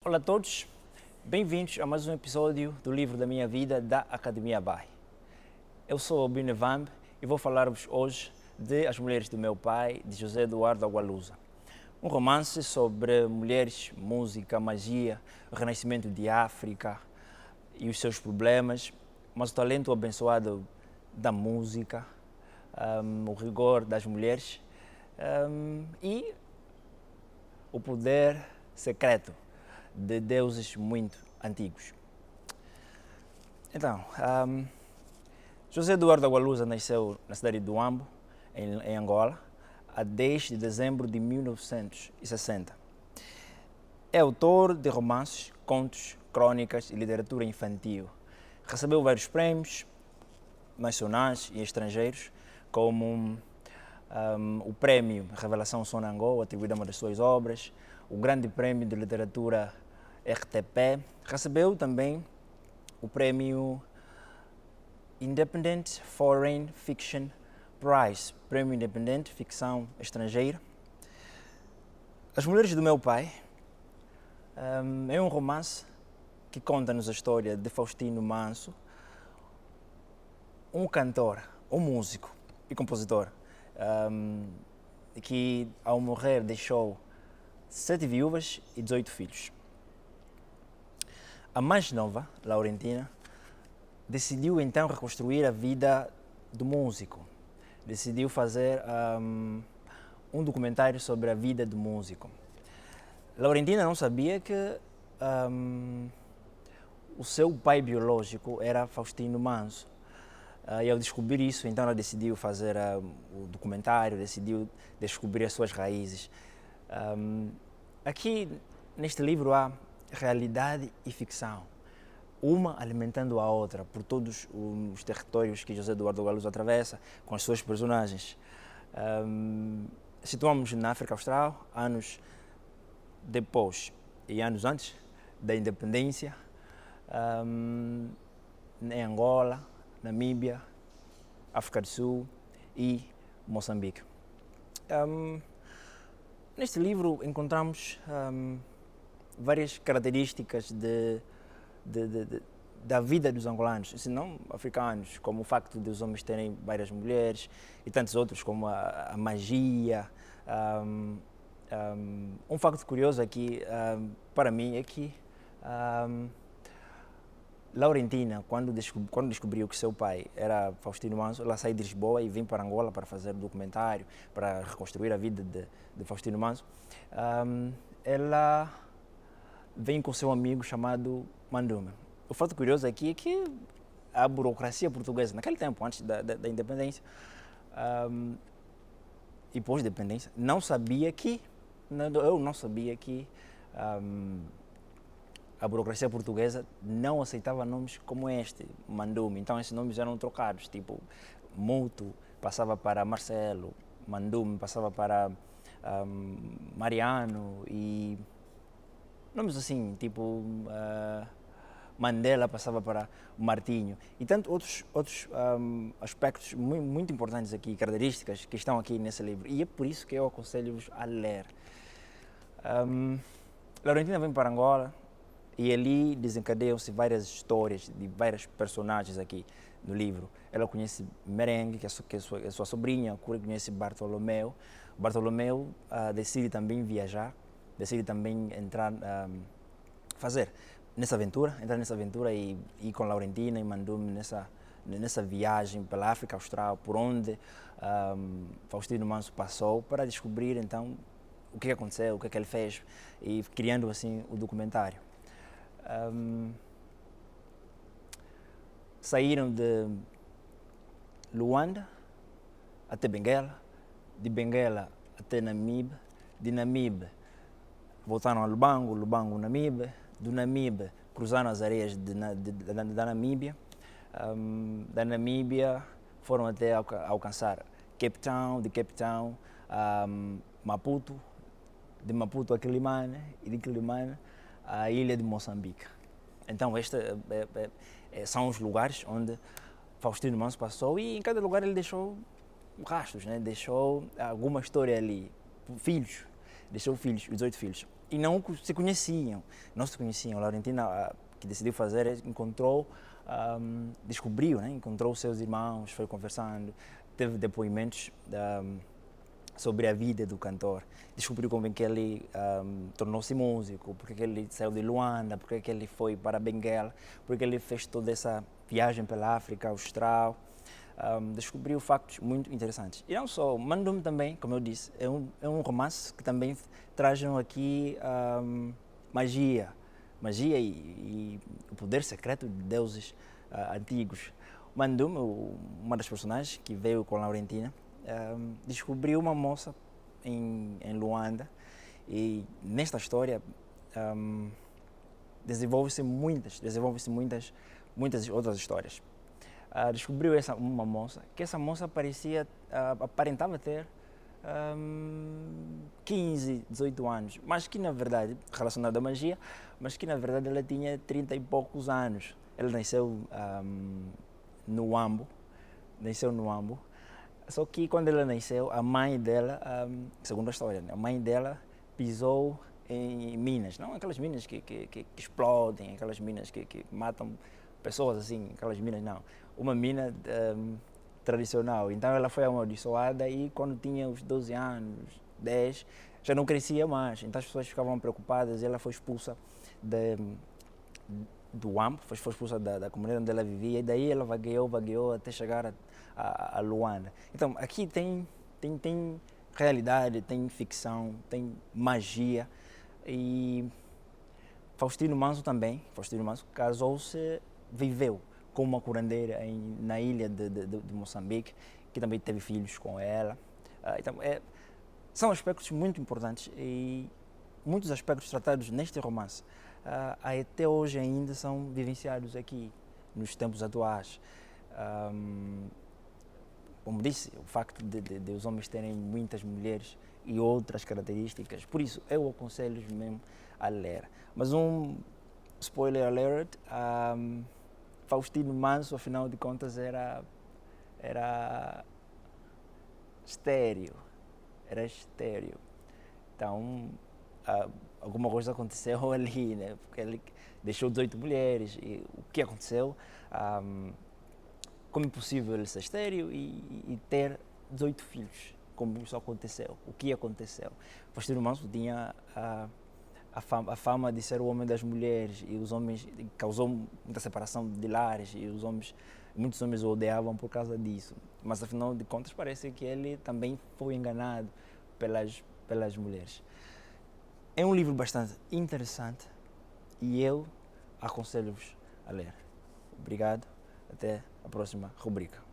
Olá a todos, bem-vindos a mais um episódio do livro da minha vida da Academia Bai. Eu sou o Bino Vamb e vou falar-vos hoje de As Mulheres do Meu Pai, de José Eduardo Agualusa. Um romance sobre mulheres, música, magia, o renascimento de África e os seus problemas, mas o talento abençoado da música, o rigor das mulheres e o poder secreto de deuses muito antigos. Então, José Eduardo Agualusa nasceu na cidade de Huambo, em Angola, a 10 de dezembro de 1960. É autor de romances, contos, crônicas e literatura infantil. Recebeu vários prêmios nacionais e estrangeiros, como o Prémio Revelação Sonangol, atribuído a uma das suas obras, o Grande Prémio de Literatura RTP. Recebeu também o Prémio Independent Foreign Fiction Prize, Prémio Independente Ficção Estrangeira. As Mulheres do Meu Pai é um romance que conta-nos a história de Faustino Manso, um cantor, um músico e compositor que, ao morrer, deixou 7 viúvas e 18 filhos. A mais nova, Laurentina, decidiu então reconstruir a vida do músico. Decidiu fazer um documentário sobre a vida do músico. Laurentina não sabia que o seu pai biológico era Faustino Manso. E ao descobrir isso, então ela decidiu fazer o documentário, decidiu descobrir as suas raízes. Aqui neste livro há realidade e ficção, uma alimentando a outra por todos os territórios que José Eduardo Agualusa atravessa com as suas personagens. Situamos na África Austral, anos depois e anos antes da independência, em Angola, Namíbia, África do Sul e Moçambique. Neste livro encontramos várias características da vida dos angolanos, se não africanos, como o facto de os homens terem várias mulheres e tantos outros, como a magia. Um facto curioso aqui, para mim, é que Laurentina, quando descobriu que seu pai era Faustino Manso, ela saiu de Lisboa e veio para Angola para fazer o documentário, para reconstruir a vida de Faustino Manso. Ela vem com seu amigo chamado Mandume. O fato curioso aqui é que a burocracia portuguesa, naquele tempo, antes da independência e pós-independência, eu não sabia que a burocracia portuguesa não aceitava nomes como este, Mandume. Então esses nomes eram trocados, tipo Muto passava para Marcelo, Mandume passava para Mariano e nomes assim, tipo Mandela passava para Martinho e tantos outros aspectos muito importantes aqui, características que estão aqui nesse livro. E é por isso que eu aconselho-vos a ler. Laurentina vem para Angola e ali desencadeiam-se várias histórias de vários personagens aqui no livro. Ela conhece Merengue, que é sua sobrinha, conhece Bartolomeu. Bartolomeu decide também viajar, decide também entrar entrar nessa aventura e ir com Laurentina e Mandume nessa viagem pela África Austral, por onde Faustino Manso passou, para descobrir então o que aconteceu, o que ele fez, e criando assim o documentário. Saíram de Luanda até Benguela, de Benguela até Namibe, de Namibe voltaram a Lubango, Lubango Namibe, do Namibe cruzaram as areias da Namíbia, da Namíbia foram até alcançar Cape Town, de Cape Town Maputo, de Maputo a Quelimane e de Quelimane a ilha de Moçambique. Então estes são os lugares onde Faustino Manso passou e em cada lugar ele deixou rastros, né? Deixou alguma história ali, filhos, deixou filhos, os 8 filhos. e não se conheciam, não se conheciam. A Laurentina, que decidiu fazer, descobriu, né? Encontrou os seus irmãos, foi conversando, teve depoimentos sobre a vida do cantor, descobriu como é que ele tornou-se músico, porque que ele saiu de Luanda, porque que ele foi para Benguela, porque ele fez toda essa viagem pela África Austral. Descobriu factos muito interessantes. E não só, Mandum também, como eu disse, é um romance que também traz aqui magia e o poder secreto de deuses antigos. Mandum, uma das personagens que veio com Laurentina, descobriu uma moça em Luanda, e nesta história desenvolve-se muitas outras histórias. Descobriu uma moça, que essa moça aparentava ter 15, 18 anos, mas que na verdade, relacionada à magia, mas que na verdade ela tinha 30 e poucos anos. Ela nasceu no Ambo, só que quando ela nasceu, a mãe dela, segundo a história, a mãe dela pisou em minas, não aquelas minas que explodem, aquelas minas que matam pessoas assim, aquelas minas não. Uma mina tradicional. Então ela foi amaldiçoada e quando tinha os 12 anos, 10, já não crescia mais. Então as pessoas ficavam preocupadas e ela foi expulsa do Ambo, foi expulsa da comunidade onde ela vivia, e daí ela vagueou até chegar a Luanda. Então aqui tem realidade, tem ficção, tem magia. E Faustino Manso casou-se, viveu com uma curandeira na ilha de Moçambique, que também teve filhos com ela. Então, são aspectos muito importantes e muitos aspectos tratados neste romance até hoje ainda são vivenciados aqui, nos tempos atuais. Como disse, o facto de os homens terem muitas mulheres e outras características, por isso eu aconselho mesmo a ler. Mas spoiler alert, Faustino Manso, afinal de contas, era estéreo. Então, alguma coisa aconteceu ali, né? Porque ele deixou 18 mulheres. E o que aconteceu? Como é possível ele ser estéreo e ter 18 filhos? Como isso aconteceu? O que aconteceu? Faustino Manso tinha a fama de ser o homem das mulheres, e os homens causou muita separação de lares, e muitos homens o odiavam por causa disso. Mas afinal de contas parece que ele também foi enganado pelas mulheres. É um livro bastante interessante e eu aconselho-vos a ler. Obrigado, até a próxima rubrica.